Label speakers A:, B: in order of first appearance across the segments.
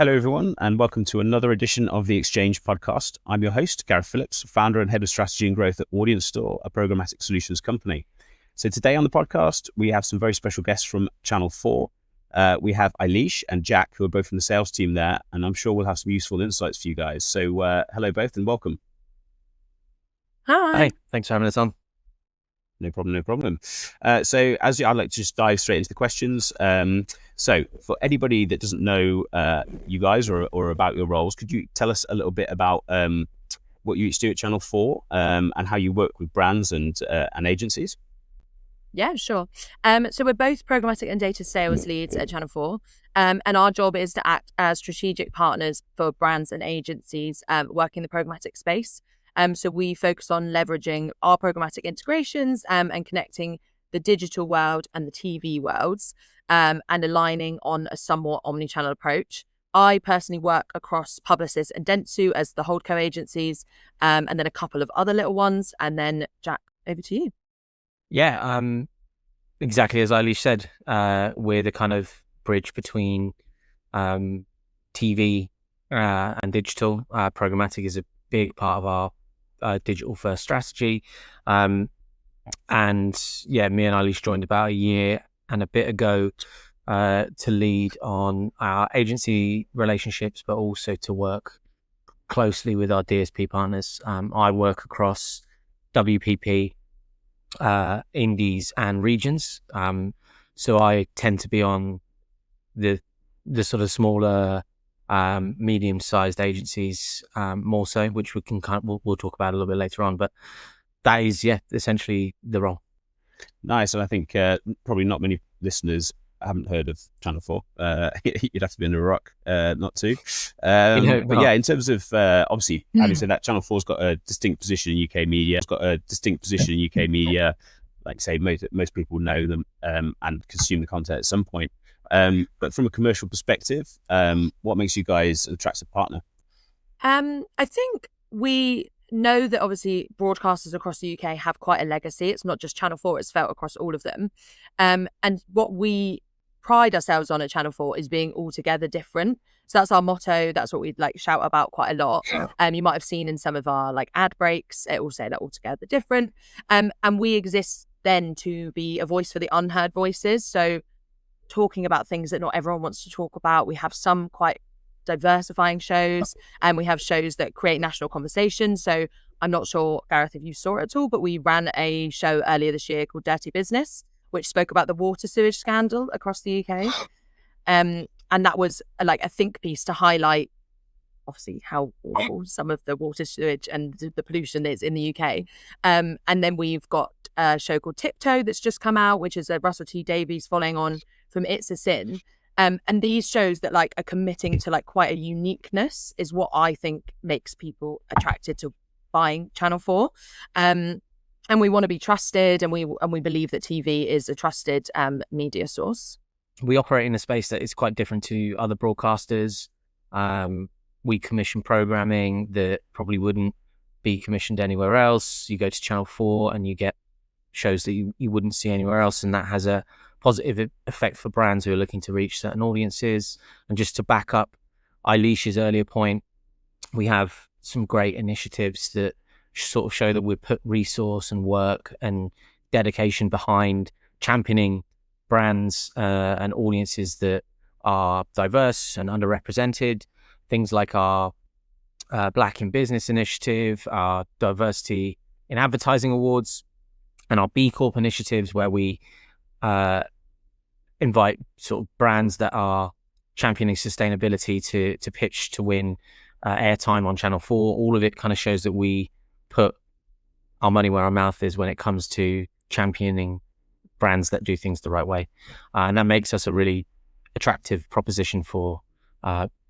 A: Hello, everyone, and welcome to another edition of the Exchange podcast. I'm your host, Gareth Phillips, founder and head of strategy and growth at Audience Store, a programmatic solutions company. So today on the podcast, we have some very special guests from Channel 4. We have Eilis and Jack, who are both from the sales team there, and I'm sure we'll have some useful insights for you guys. So hello both and welcome.
B: Hi.
C: Hey, thanks for having us on.
A: No problem. So as I'd like to just dive straight into the questions. So for anybody that doesn't know you guys or about your roles, could you tell us a little bit about what you each do at Channel 4 and how you work with brands and agencies?
B: Yeah, sure. So we're both programmatic and data sales leads at Channel 4. And our job is to act as strategic partners for brands and agencies working in the programmatic space. So we focus on leveraging our programmatic integrations and connecting the digital world and the TV worlds and aligning on a somewhat omni-channel approach. I personally work across Publicis and Dentsu as the holdco agencies and then a couple of other little ones. And then Jack, over to you.
C: Yeah, exactly as Eilis said, we're the kind of bridge between TV and digital. Programmatic is a big part of our digital first strategy. And yeah, me and Eilis joined about a year and a bit ago to lead on our agency relationships, but also to work closely with our DSP partners. I work across WPP, indies and regions. So I tend to be on the sort of smaller, medium-sized agencies more so, which we can we'll talk about a little bit later on. But that is, essentially the role.
A: Nice, and I think probably not many listeners haven't heard of Channel 4. You'd have to be in a rock not to. But yeah, in terms of obviously, having said that, Channel 4's got a distinct position in UK media. Like say, most people know them and consume the content at some point. But from a commercial perspective, what makes you guys an attractive partner?
B: I think we know that obviously broadcasters across the UK have quite a legacy. It's not just Channel 4, it's felt across all of them. And what we pride ourselves on at Channel 4 is being altogether different. So that's our motto. That's what we shout about quite a lot. You might have seen in some of our ad breaks, it will say that altogether different. And we exist then to be a voice for the unheard voices. So talking about things that not everyone wants to talk about. We have some quite diversifying shows and we have shows that create national conversations. So I'm not sure, Gareth, if you saw it at all, but we ran a show earlier this year called Dirty Business, which spoke about the water sewage scandal across the UK. And that was a think piece to highlight obviously how awful some of the water sewage and the pollution is in the UK. And then we've got a show called Tiptoe that's just come out, which is a Russell T Davies following on from It's a Sin. And these shows that are committing to quite a uniqueness is what I think makes people attracted to buying Channel 4. And we want to be trusted, and we believe that TV is a trusted media source.
C: We operate in a space that is quite different to other broadcasters. We commission programming that probably wouldn't be commissioned anywhere else. You go to Channel 4 and you get shows that you wouldn't see anywhere else, and that has a positive effect for brands who are looking to reach certain audiences. And just to back up Eilis's earlier point, we have some great initiatives that sort of show that we put resource and work and dedication behind championing brands and audiences that are diverse and underrepresented. Things like our Black in Business initiative, our Diversity in Advertising Awards, and our B Corp initiatives, where we invite sort of brands that are championing sustainability to pitch to win airtime on Channel 4. All of it kind of shows that we put our money where our mouth is when it comes to championing brands that do things the right way. And that makes us a really attractive proposition for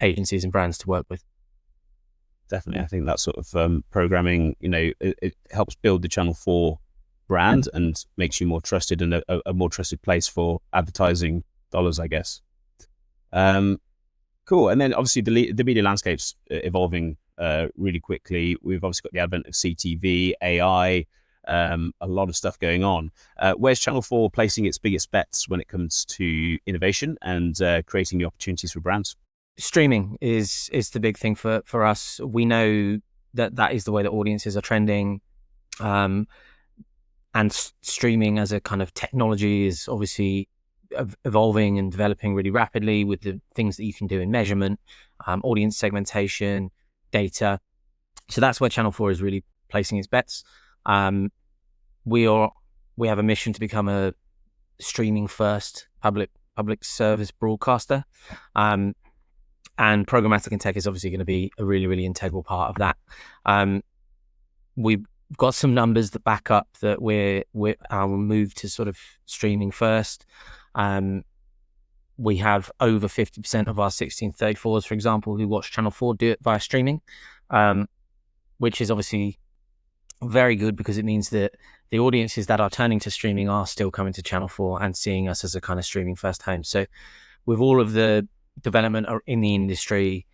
C: agencies and brands to work with.
A: Definitely. I think that sort of programming, it helps build the Channel 4 brand and makes you more trusted and a more trusted place for advertising dollars, I guess. Cool. And then obviously the media landscape's evolving really quickly. We've obviously got the advent of CTV, AI, a lot of stuff going on. Where's Channel 4 placing its biggest bets when it comes to innovation and creating new opportunities for brands?
C: streaming is the big thing for us. We know that is the way that audiences are trending. And streaming as a kind of technology is obviously evolving and developing really rapidly with the things that you can do in measurement, audience segmentation, data. So that's where Channel 4 is really placing its bets. We have a mission to become a streaming first public service broadcaster. And programmatic and tech is obviously going to be a really, really integral part of that. We've got some numbers that back up that we're our move to sort of streaming first. We have over 50% of our 16-34s, for example, who watch Channel 4 do it via streaming, which is obviously very good because it means that the audiences that are turning to streaming are still coming to Channel 4 and seeing us as a kind of streaming first home. So with all of the development in the industry,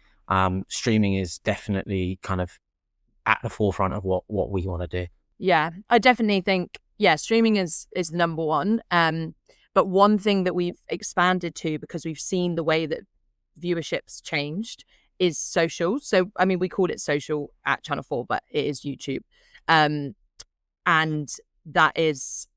C: streaming is definitely kind of at the forefront of what we want to do.
B: Yeah, I definitely think, streaming is the number one. But one thing that we've expanded to, because we've seen the way that viewership's changed, is social. So, I mean, we call it social at Channel 4, but it is YouTube. And that is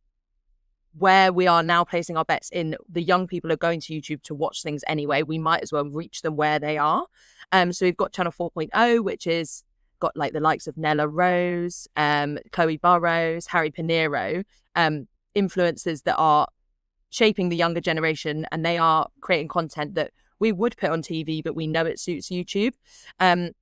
B: where we are now placing our bets in. The young people are going to YouTube to watch things anyway. We might as well reach them where they are. So we've got Channel 4.0, which is got like the likes of Nella Rose, Chloe Burrows, Harry Pinero, influencers that are shaping the younger generation, and they are creating content that we would put on TV, but we know it suits YouTube. And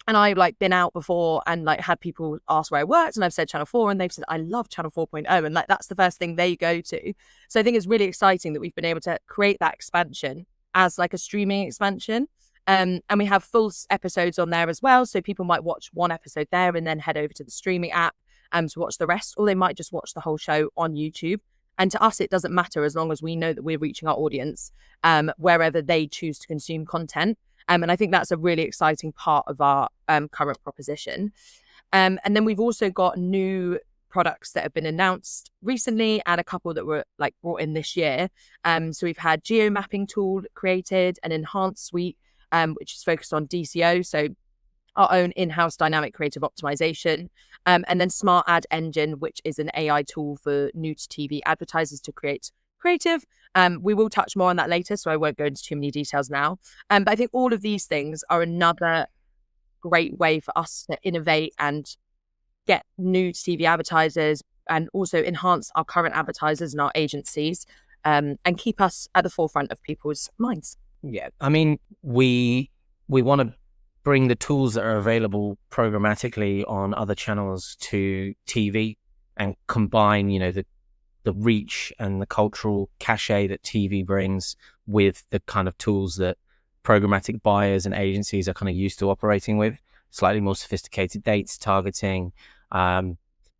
B: I've like been out before and like had people ask where I worked, and I've said Channel 4, and they've said I love Channel 4.0, and like that's the first thing they go to. So I think it's really exciting that we've been able to create that expansion as like a streaming expansion. And we have full episodes on there as well. So people might watch one episode there and then head over to the streaming app to watch the rest, or they might just watch the whole show on YouTube. And to us, it doesn't matter as long as we know that we're reaching our audience wherever they choose to consume content. And I think that's a really exciting part of our current proposition. And then we've also got new products that have been announced recently and a couple that were like brought in this year. So we've had geo mapping tool created, an enhanced suite, which is focused on DCO, so our own in-house dynamic creative optimization, and then Smart Ad Engine, which is an AI tool for new to TV advertisers to create creative. We will touch more on that later, so I won't go into too many details now. But I think all of these things are another great way for us to innovate and get new to TV advertisers, and also enhance our current advertisers and our agencies, and keep us at the forefront of people's minds.
C: Yeah, I mean, we want to bring the tools that are available programmatically on other channels to TV and combine, the reach and the cultural cachet that TV brings with the kind of tools that programmatic buyers and agencies are kind of used to operating with. Slightly more sophisticated dates targeting,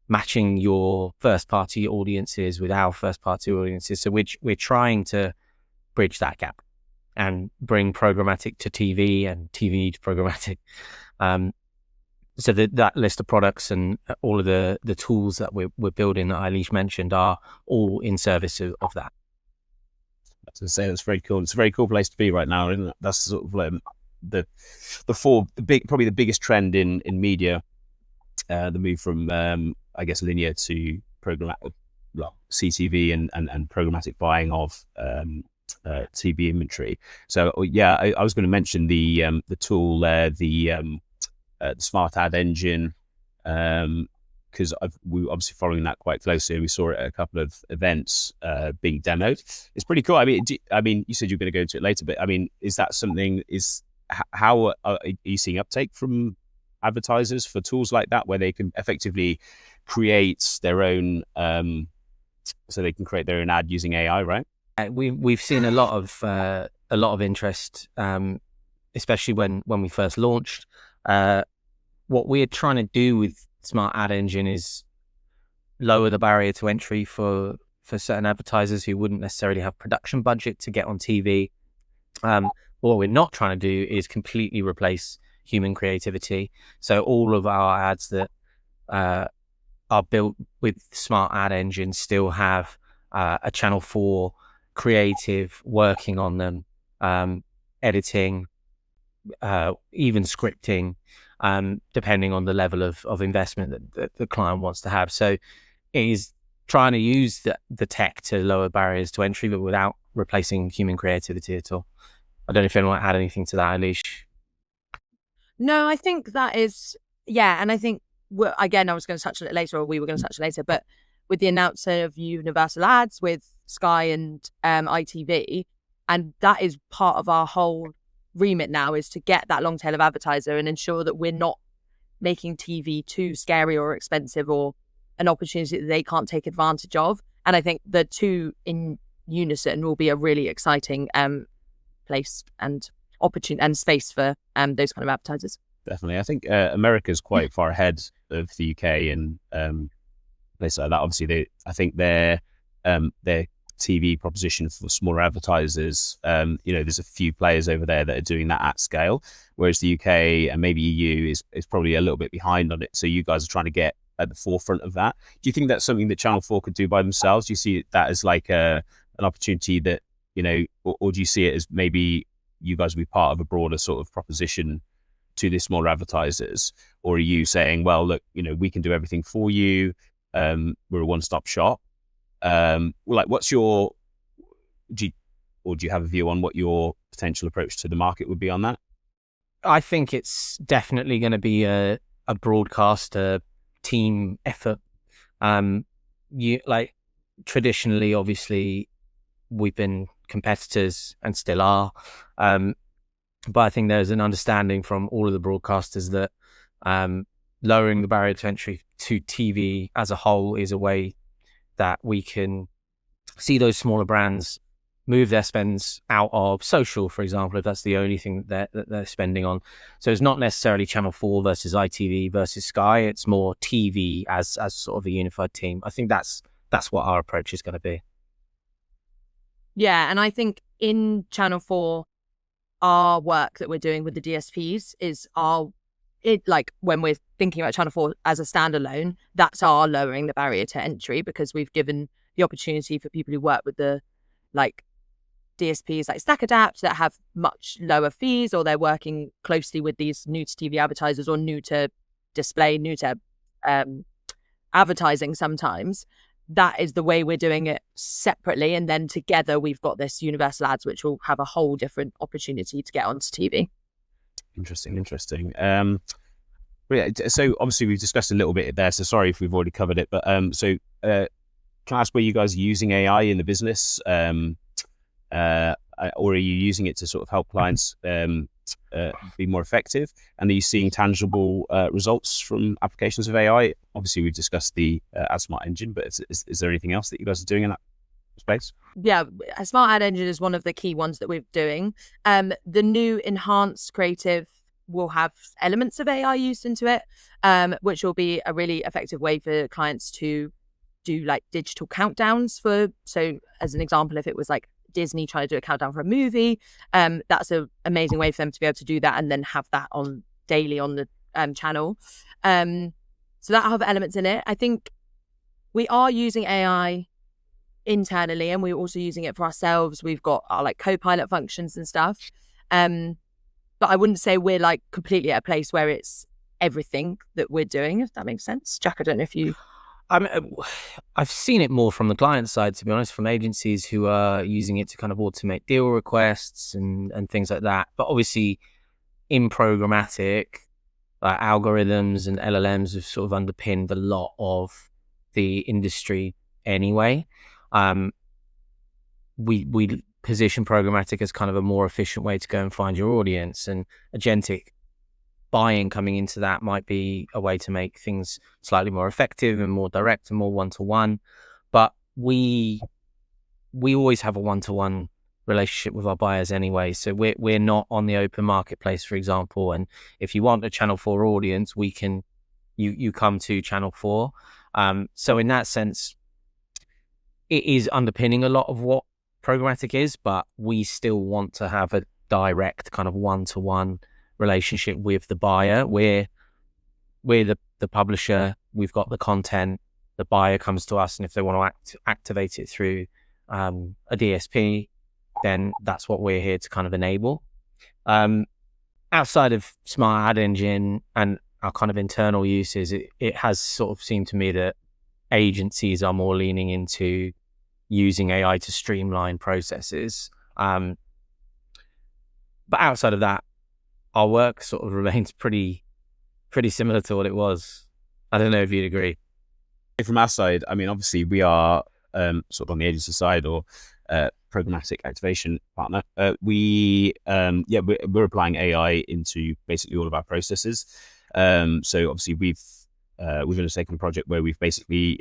C: matching your first-party audiences with our first-party audiences. So we're trying to bridge that gap and bring programmatic to TV and TV to programmatic. So that list of products and all of the tools that we're building that Eilis mentioned are all in service of that.
A: I was going to say, that's very cool. It's a very cool place to be right now, isn't it? That's sort of like probably the biggest trend in media, the move from I guess linear to programmatic, CTV and programmatic buying of TV inventory. So yeah, I was going to mention the tool there, the Smart Ad Engine, because we're obviously following that quite closely. We saw it at a couple of events being demoed. It's pretty cool. I mean, you said you're going to go into it later, but I mean, is that something? How are you seeing uptake from advertisers for tools like that, where they can effectively create their own, so they can create their own ad using AI, right?
C: We've seen a lot of interest, especially when we first launched. What we're trying to do with Smart Ad Engine is lower the barrier to entry for certain advertisers who wouldn't necessarily have production budget to get on TV. What we're not trying to do is completely replace human creativity. So all of our ads that are built with Smart Ad Engine still have a Channel 4 creative working on them, editing, even scripting, depending on the level of investment that the client wants to have. So it is trying to use the tech to lower barriers to entry, but without replacing human creativity at all. I don't know if anyone had anything to that, Eilis.
B: No, I think that is, yeah. And I think, again, I was going to touch on it later, or we were going to touch on it later, but with the announcement of universal ads with Sky and ITV, and that is part of our whole remit now, is to get that long tail of advertiser and ensure that we're not making TV too scary or expensive or an opportunity that they can't take advantage of. And I think the two in unison will be a really exciting place and opportunity and space for those kind of advertisers.
A: Definitely. I think America's quite far ahead of the UK and places like that. Obviously, I think their TV proposition for smaller advertisers, there's a few players over there that are doing that at scale, whereas the UK and maybe EU is probably a little bit behind on it. So you guys are trying to get at the forefront of that. Do you think that's something that Channel 4 could do by themselves? Do you see that as like an opportunity that, or do you see it as maybe you guys will be part of a broader sort of proposition to the smaller advertisers? Or are you saying, well, look, we can do everything for you. We're a one-stop shop. What's your, do you have a view on what your potential approach to the market would be on that?
C: I think it's definitely going to be a broadcaster team effort. Traditionally, obviously, we've been competitors and still are. But I think there's an understanding from all of the broadcasters that lowering the barrier to entry to TV as a whole is a way that we can see those smaller brands move their spends out of social, for example, if that's the only thing that they're spending on. So it's not necessarily Channel 4 versus ITV versus Sky. It's more TV as sort of a unified team. I think that's what our approach is going to be.
B: Yeah, and I think in Channel 4, our work that we're doing with the DSPs is when we're thinking about Channel 4 as a standalone, that's our lowering the barrier to entry, because we've given the opportunity for people who work with the DSPs like Stack Adapt that have much lower fees, or they're working closely with these new to TV advertisers or new to display, new to advertising sometimes. That is the way we're doing it separately. And then together we've got this universal ads, which will have a whole different opportunity to get onto TV.
A: Interesting. So obviously we've discussed a little bit there, so sorry if we've already covered it, but can I ask where you guys are using AI in the business, or are you using it to sort of help clients be more effective? And are you seeing tangible results from applications of AI? Obviously we've discussed the AdSmart engine, but is there anything else that you guys are doing in that space?
B: Yeah, a smart ad engine is one of the key ones that we're doing. The new enhanced creative will have elements of AI used into it, which will be a really effective way for clients to do digital countdowns so as an example, if it was Disney trying to do a countdown for a movie, that's an amazing way for them to be able to do that and then have that on daily on the channel. So that'll have elements in it. I think we are using AI internally, and we're also using it for ourselves. We've got our Copilot functions and stuff. But I wouldn't say we're completely at a place where it's everything that we're doing, if that makes sense. Jack, I don't know if you...
C: I've seen it more from the client side, to be honest, from agencies who are using it to kind of automate deal requests and things like that. But obviously in programmatic, algorithms and LLMs have sort of underpinned a lot of the industry anyway. We position programmatic as kind of a more efficient way to go and find your audience, and agentic buying coming into that might be a way to make things slightly more effective and more direct and more one-to-one. But we always have a one-to-one relationship with our buyers anyway, so we're not on the open marketplace, for example. And if you want a Channel 4 audience, you come to Channel 4. So in that sense, it is underpinning a lot of what programmatic is, but we still want to have a direct kind of one-to-one relationship with the buyer. We're the publisher, we've got the content, the buyer comes to us, and if they want to activate it through a DSP, then that's what we're here to kind of enable. outside of smart ad engine and our kind of internal uses, it has sort of seemed to me that agencies are more leaning into using AI to streamline processes. But outside of that, our work sort of remains pretty similar to what it was. I don't know if you'd agree.
A: From our side, I mean, obviously we are sort of on the agency side or programmatic activation partner. We're applying AI into basically all of our processes. So obviously we've undertaken a project where we've basically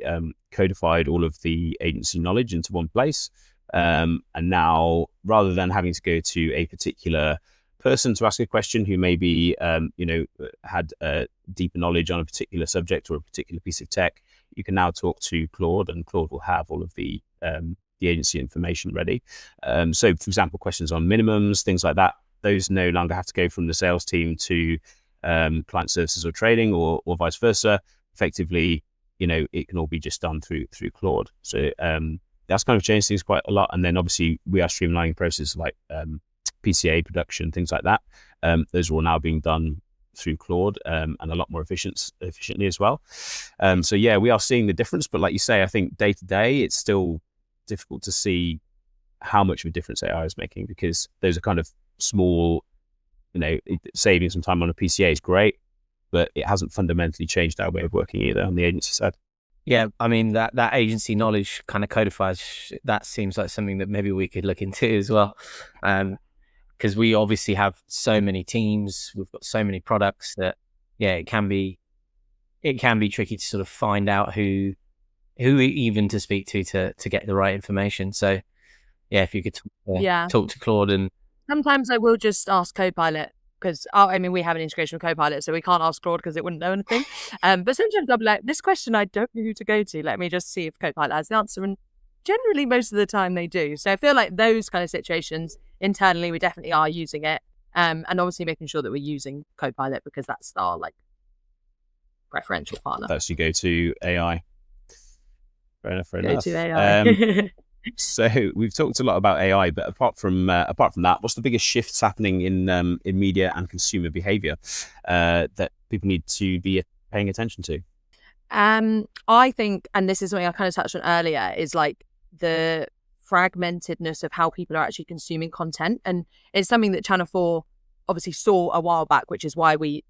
A: codified all of the agency knowledge into one place. And now, rather than having to go to a particular person to ask a question who maybe had deeper knowledge on a particular subject or a particular piece of tech, you can now talk to Claude, and Claude will have all of the agency information ready. So, for example, questions on minimums, things like that, those no longer have to go from the sales team to client services or trading, or vice versa. Effectively, it can all be just done through Claude. So that's kind of changed things quite a lot. And then obviously we are streamlining processes like PCA production, things like that. Those are all now being done through Claude and a lot more efficiently as well. So yeah, we are seeing the difference. But like you say, I think day to day, it's still difficult to see how much of a difference AI is making, because those are kind of small, saving some time on a PCA is great, but it hasn't fundamentally changed our way of working either on the agency side.
C: Yeah, I mean, that agency knowledge kind of codifies, that seems like something that maybe we could look into as well. Because we obviously have so many teams, we've got so many products that, yeah, it can be tricky to sort of find out who even to speak to get the right information. So yeah, if you could talk to Claude. And
B: sometimes I will just ask Copilot, because we have an integration with Copilot, so we can't ask Claude because it wouldn't know anything. But sometimes I'll be like, this question I don't know who to go to. Let me just see if Copilot has the answer. And generally, most of the time they do. So I feel like those kind of situations internally, we definitely are using it, and obviously making sure that we're using Copilot, because that's our preferential partner.
A: That's you go to AI. Fair enough.
B: Go to AI.
A: So we've talked a lot about AI, but apart from that, what's the biggest shifts happening in media and consumer behavior that people need to be paying attention to?
B: I think, and this is something I kind of touched on earlier, is like the fragmentedness of how people are actually consuming content. And it's something that Channel 4 obviously saw a while back, which is why we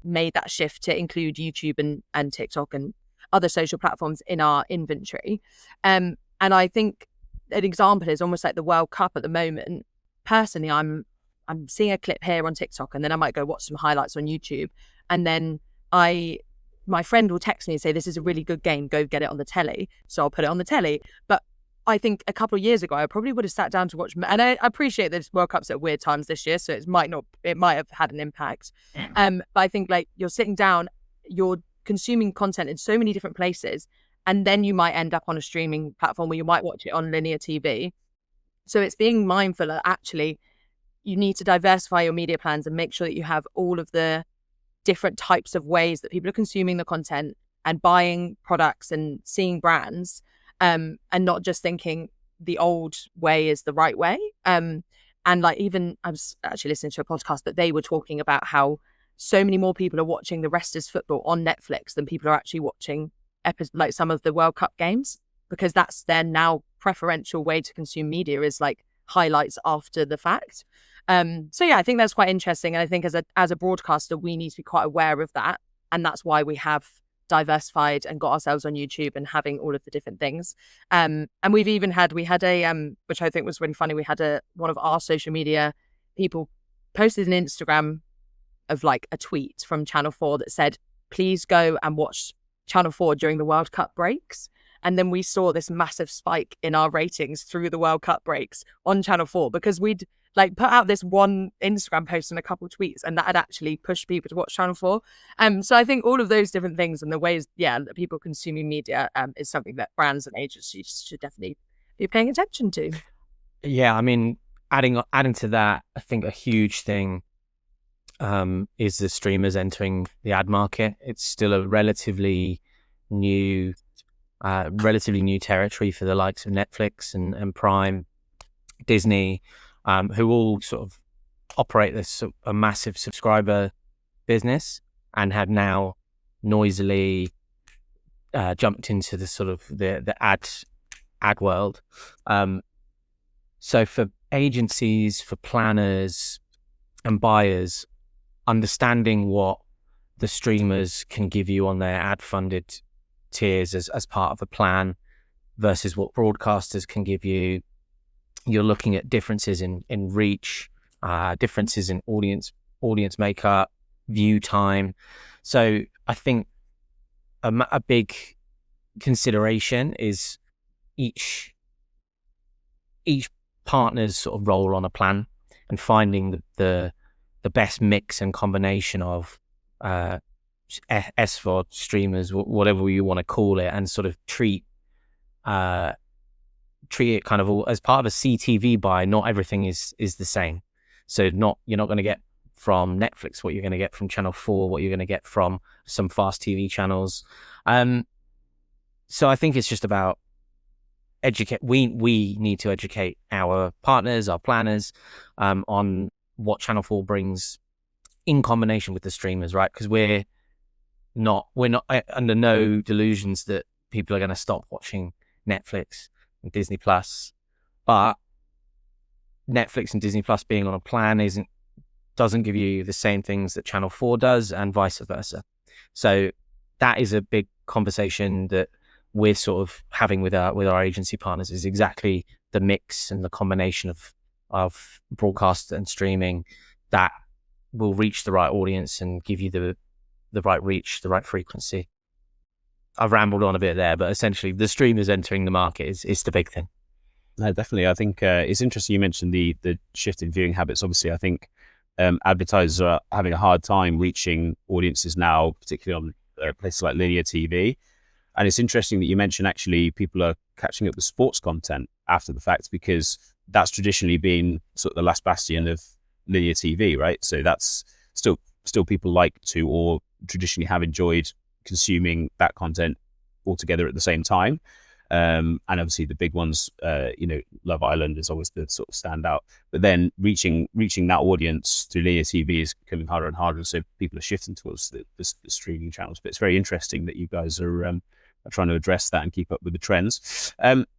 B: made that shift to include YouTube and TikTok and other social platforms in our inventory. And I think an example is almost like the World Cup at the moment. Personally, I'm seeing a clip here on TikTok, and then I might go watch some highlights on YouTube, and then my friend will text me and say, this is a really good game, go get it on the telly. So I'll put it on the telly. But I think a couple of years ago, I probably would have sat down to watch, and I appreciate that World Cup's at weird times this year, so it might have had an impact. But I think like you're sitting down, you're consuming content in so many different places, and then you might end up on a streaming platform where you might watch it on linear TV. So it's being mindful that actually you need to diversify your media plans and make sure that you have all of the different types of ways that people are consuming the content and buying products and seeing brands, and not just thinking the old way is the right way. And like, even I was actually listening to a podcast, but they were talking about how so many more people are watching the rest is football on Netflix than people are actually watching like some of the World Cup games, because that's their now preferential way to consume media, is like highlights after the fact. So yeah, I think that's quite interesting. And I think as a broadcaster, we need to be quite aware of that. And that's why we have diversified and got ourselves on YouTube and having all of the different things. And we had a, which I think was really funny. We had one of our social media people posted an Instagram of like a tweet from Channel 4 that said, please go and watch Channel 4 during the World Cup breaks. And then we saw this massive spike in our ratings through the World Cup breaks on Channel 4, because we'd like put out this one Instagram post and a couple of tweets, and that had actually pushed people to watch Channel 4. So I think all of those different things and the ways, that people consuming media is something that brands and agencies should definitely be paying attention to.
C: Yeah, I mean, adding to that, I think a huge thing is the streamers entering the ad market. It's still a relatively new territory for the likes of Netflix and Prime, Disney, who all sort of operate a massive subscriber business and had now noisily jumped into the sort of the ad world. So for agencies, for planners and buyers, understanding what the streamers can give you on their ad funded tiers as part of a plan versus what broadcasters can give you, you're looking at differences in reach, differences in audience makeup, view time. So I think a big consideration is each partner's sort of role on a plan and finding the best mix and combination of SVOD streamers, whatever you want to call it, and sort of treat it kind of all as part of a CTV buy. Not everything is the same. So you're not going to get from Netflix what you're going to get from Channel 4, what you're going to get from some fast TV channels. So I think it's just about educate. We need to educate our partners, our planners, on what Channel 4 brings in combination with the streamers, right? Because we're not under no delusions that people are going to stop watching Netflix and Disney Plus, but Netflix and Disney Plus being on a plan doesn't give you the same things that Channel 4 does, and vice versa. So that is a big conversation that we're sort of having with our agency partners, is exactly the mix and the combination of broadcast and streaming that will reach the right audience and give you the right reach, the right frequency. I've rambled on a bit there, but essentially the streamers entering the market is the big thing.
A: No, definitely. I think it's interesting you mentioned the shift in viewing habits. Obviously, I think advertisers are having a hard time reaching audiences now, particularly on places like linear TV. And it's interesting that you mentioned actually people are catching up with sports content after the fact, because that's traditionally been sort of the last bastion of linear TV, right? So that's still people like to, or traditionally have enjoyed consuming that content all together at the same time. And obviously the big ones, Love Island is always the sort of standout. But then reaching that audience through linear TV is becoming harder and harder. So people are shifting towards the streaming channels. But it's very interesting that you guys are trying to address that and keep up with the trends.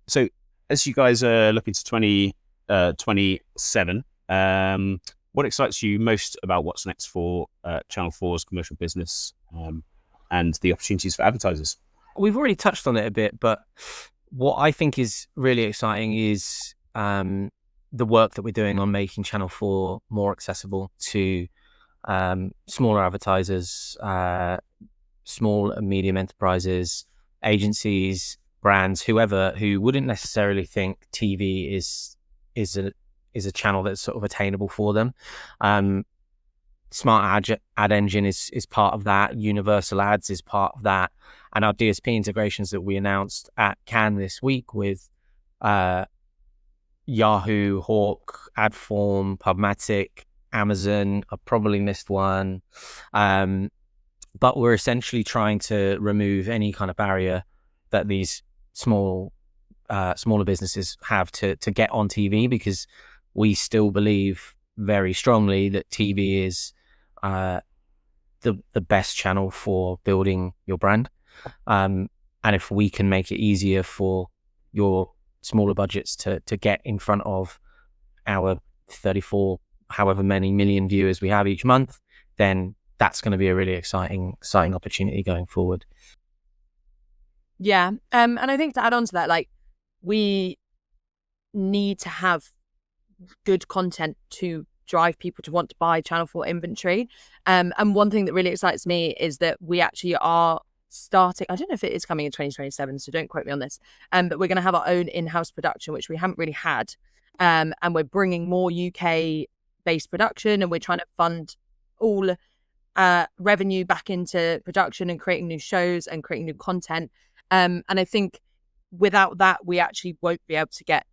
A: So as you guys are looking to 2027, what excites you most about what's next for Channel 4's commercial business and the opportunities for advertisers?
C: We've already touched on it a bit, but what I think is really exciting is the work that we're doing on making Channel 4 more accessible to smaller advertisers, small and medium enterprises, agencies, brands, whoever, who wouldn't necessarily think TV is a channel that's sort of attainable for them. Smart ad engine is part of that. Universal ads is part of that. And our DSP integrations that we announced at Cannes this week with Yahoo, Hawk, Adform, Programmatic, Amazon. I probably missed one. But we're essentially trying to remove any kind of barrier that these smaller businesses have to get on TV, because we still believe very strongly that TV is the best channel for building your brand. And if we can make it easier for your smaller budgets to get in front of our 34, however many million viewers we have each month, then that's going to be a really exciting opportunity going forward.
B: Yeah. And I think to add on to that, like, we need to have good content to drive people to want to buy Channel 4 inventory. And one thing that really excites me is that we actually are starting, I don't know if it is coming in 2027, so don't quote me on this, but we're going to have our own in-house production, which we haven't really had. And we're bringing more UK-based production, and we're trying to fund all revenue back into production and creating new shows and creating new content. And I think without that, we actually won't be able to get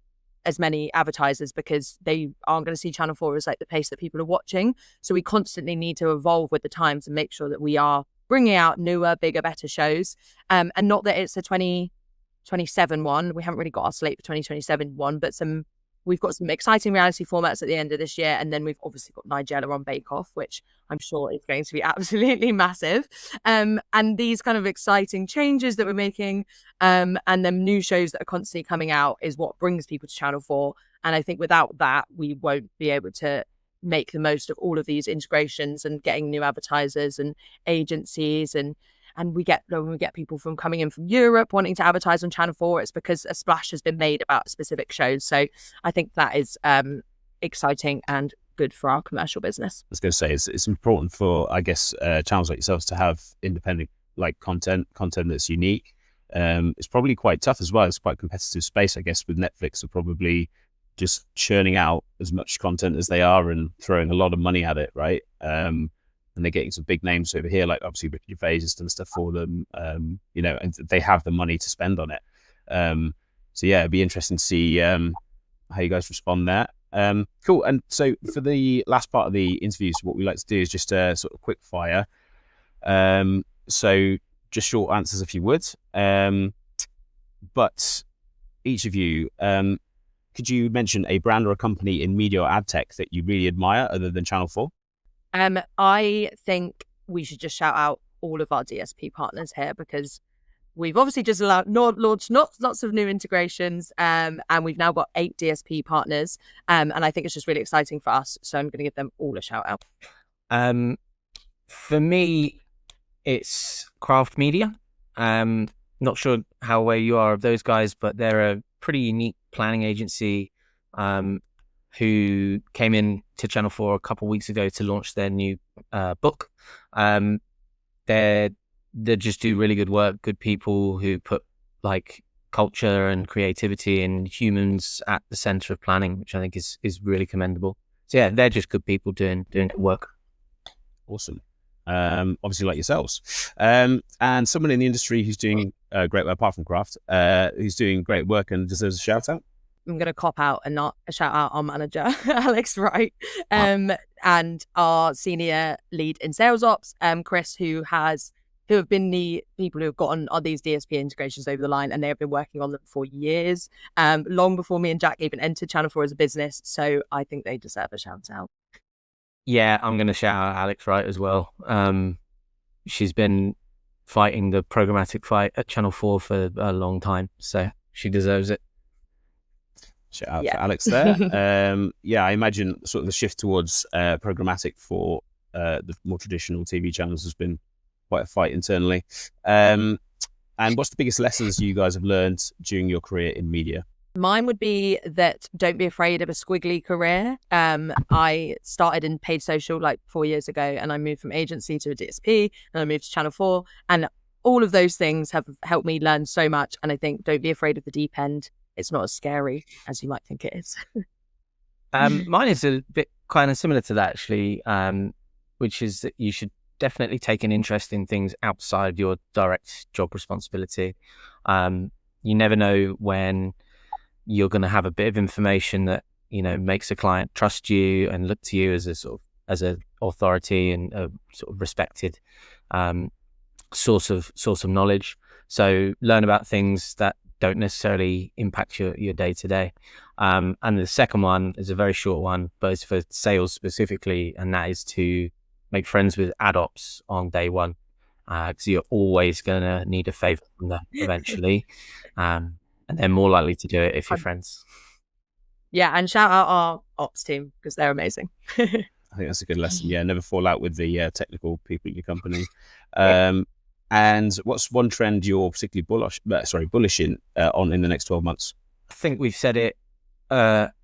B: as many advertisers, because they aren't going to see Channel 4 as like the pace that people are watching. So we constantly need to evolve with the times and make sure that we are bringing out newer, bigger, better shows. And not that it's a 2027 one. We haven't really got our slate for 2027 one, but some we've got some exciting reality formats at the end of this year. And then we've obviously got Nigella on Bake Off, which I'm sure is going to be absolutely massive. And these kind of exciting changes that we're making and then new shows that are constantly coming out is what brings people to Channel 4. And I think without that, we won't be able to make the most of all of these integrations and getting new advertisers and agencies. And when we get people from coming in from Europe wanting to advertise on Channel 4, it's because a splash has been made about specific shows. So I think that is exciting and good for our commercial business.
A: I was going to say it's important for, I guess, channels like yourselves to have independent content that's unique. It's probably quite tough as well. It's quite a competitive space, I guess, with Netflix are probably just churning out as much content as they are and throwing a lot of money at it, right? And they're getting some big names over here, like obviously Ricky Gervais has done stuff for them, and they have the money to spend on it. So yeah, it'd be interesting to see how you guys respond there. Cool. And so for the last part of the interviews, what we like to do is just sort of quick fire. So just short answers if you would. But each of you, could you mention a brand or a company in media or ad tech that you really admire other than Channel 4?
B: I think we should just shout out all of our DSP partners here, because we've obviously just launched lots of new integrations, and we've now got 8 DSP partners, and I think it's just really exciting for us. So I'm going to give them all a shout out.
C: For me, it's Craft Media. Not sure how aware you are of those guys, but they're a pretty unique planning agency who came in to Channel 4 a couple of weeks ago to launch their new book. They just do really good work, good people who put like culture and creativity and humans at the center of planning, which I think is really commendable. So yeah, they're just good people doing good work.
A: Awesome. Obviously like yourselves. And someone in the industry who's doing great work, apart from Craft, who's doing great work and deserves a shout out.
B: I'm going to cop out and not shout out our manager, Alex Wright, and our senior lead in sales ops, Chris, who have been the people who have gotten all these DSP integrations over the line, and they have been working on them for years, long before me and Jack even entered Channel 4 as a business. So I think they deserve a shout out.
C: Yeah, I'm going to shout out Alex Wright as well. She's been fighting the programmatic fight at Channel 4 for a long time, so she deserves it.
A: Shout out to Alex there. I imagine sort of the shift towards programmatic for the more traditional TV channels has been quite a fight internally. And what's the biggest lessons you guys have learned during your career in media?
B: Mine would be that don't be afraid of a squiggly career. I started in paid social like 4 years ago, and I moved from agency to a DSP, and I moved to Channel 4. And all of those things have helped me learn so much. And I think don't be afraid of the deep end. It's not as scary as you might think it is.
C: Mine is a bit kind of similar to that, actually, which is that you should definitely take an interest in things outside your direct job responsibility. You never know when you're going to have a bit of information that, makes a client trust you and look to you as an authority and a sort of respected source of knowledge. So learn about things that don't necessarily impact your day to day. And the second one is a very short one, but it's for sales specifically, and that is to make friends with ad ops on day one, because you're always going to need a favor from them eventually, and they're more likely to do it if you're friends.
B: Yeah, and shout out our ops team because they're amazing.
A: I think that's a good lesson. Yeah, never fall out with the technical people at your company. And what's one trend you're particularly bullish on in the next 12 months?
C: I think we've said it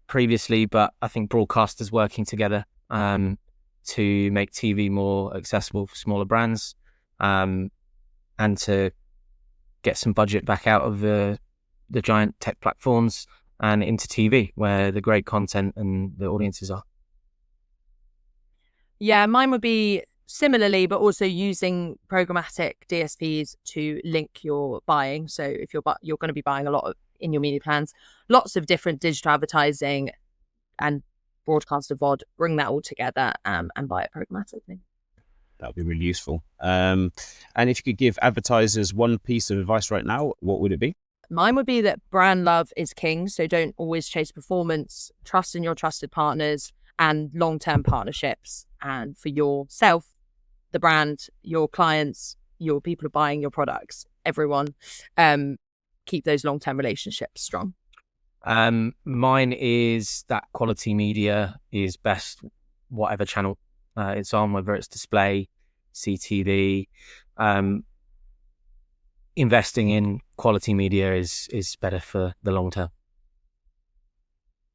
C: previously, but I think broadcasters working together to make TV more accessible for smaller brands, and to get some budget back out of the giant tech platforms and into TV, where the great content and the audiences are. Yeah,
B: mine would be similarly, but also using programmatic DSPs to link your buying. So if you're going to be buying a lot in your media plans, lots of different digital advertising and broadcaster VOD, bring that all together and buy it programmatically.
A: That would be really useful. And if you could give advertisers one piece of advice right now, what would it be?
B: Mine would be that brand love is king. So don't always chase performance, trust in your trusted partners and long-term partnerships. And for yourself, the brand, your clients, your people who are buying your products, everyone, keep those long-term relationships strong.
C: Mine is that quality media is best, whatever channel it's on, whether it's display, CTV. Investing in quality media is better for the long term.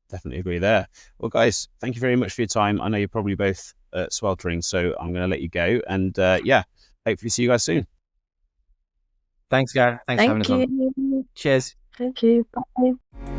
A: Definitely agree there. Well, guys, thank you very much for your time. I know you're probably both sweltering, so I'm going to let you go. And hopefully see you guys soon.
C: Thanks, Gareth. Thanks for having us on.
B: Thank you.
C: Cheers.
B: Thank you. Bye.